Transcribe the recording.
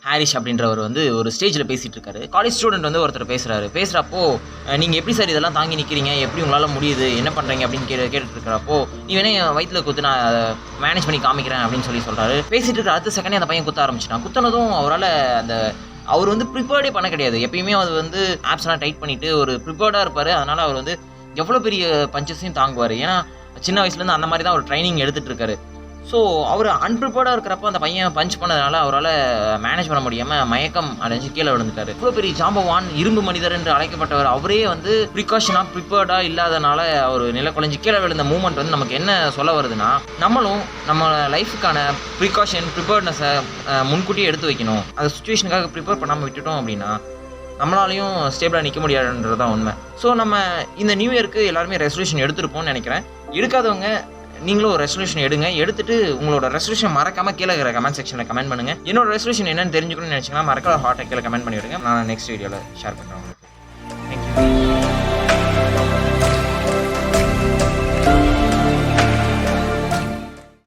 ஹாரிஷ் அப்படின்றவர் வந்து ஒரு ஸ்டேஜில் பேசிகிட்டு இருக்காரு. காலேஜ் ஸ்டூடெண்ட் வந்து ஒருத்தர் பேசுகிறப்போ நீங்கள் எப்படி சார் இதெல்லாம் தாங்கி நிற்கிறீங்க, எப்படி உங்களால் முடியுது, என்ன பண்ணுறீங்க அப்படின்னு கேட்டுட்டு இருக்கிறப்போ, நீ வேணா என் வயிற்றில் குத்து, நான் அதை மேனேஜ் பண்ணி காமிக்கிறேன் அப்படின்னு சொல்கிறாரு. பேசிகிட்டு இருக்கிற அடுத்த செகண்டே அந்த பையன் குத்த ஆரம்பிச்சிட்டான். குத்தினதும் அவரால் அவர் வந்து ப்ரிப்பேர்டே பண்ண கிடையாது. எப்பயுமே அது வந்து ஆப்ஸ்லாம் டைட் பண்ணிவிட்டு ஒரு ப்ரிப்பேர்டாக இருப்பார். அதனால் அவர் வந்து எவ்வளோ பெரிய பஞ்சஸையும் தாங்குவார். ஏன்னா சின்ன வயசுலேருந்து அந்த மாதிரி தான் அவர் ட்ரைனிங் எடுத்துகிட்டு இருக்காரு. ஸோ அவர் அன்ப்ரிப்பேர்டாக இருக்கிறப்போ அந்த பையன் பஞ்ச் பண்ணதுனால அவரால் மேனேஜ் பண்ண முடியாமல் மயக்கம் அடைஞ்சு கீழே விழுந்துட்டார். இவ்வளோ பெரிய ஜாம்பவான், இரும்பு மனிதர் என்று அழைக்கப்பட்டவர் அவரே வந்து ப்ரிகாஷனாக ப்ரிப்பேர்டாக இல்லாதனால அவர் நிலை குலைஞ்சு கீழே விழுந்த மூமெண்ட் வந்து நமக்கு என்ன சொல்ல வருதுன்னா, நம்மளும் நம்ம லைஃபுக்கான ப்ரிப்பேர்ட்னஸை முன்கூட்டியே எடுத்து வைக்கணும். அந்த சுச்சுவேஷனுக்காக ப்ரிப்பேர் பண்ணாமல் விட்டுட்டோம் அப்படின்னா நம்மளாலையும் ஸ்டேபிளாக நிற்க முடியாதுன்றது தான் உண்மை. ஸோ நம்ம இந்த நியூ இயருக்கு எல்லாருமே ரெசல்யூஷன் எடுத்துருப்போம்னு நினைக்கிறேன். எடுக்காதவங்க நீங்களும் ஒரு ரெசல்யூஷன் எடுத்துட்டு உங்களோட ரெசல்யூஷன் மறக்காமல் கீழே இருக்கிற கமெண்ட் செக்ஷனில் கமெண்ட் பண்ணுங்கள். என்னோட ரெசல்யூஷன் என்னன்னு தெரிஞ்சுக்கணும்னு நினச்சிங்கன்னா மறக்காம ஹார்ட்டை கீழே கமெண்ட் பண்ணிவிடுங்க. நான் நெக்ஸ்ட் வீடியோவில் ஷேர் பண்ணுறேன்.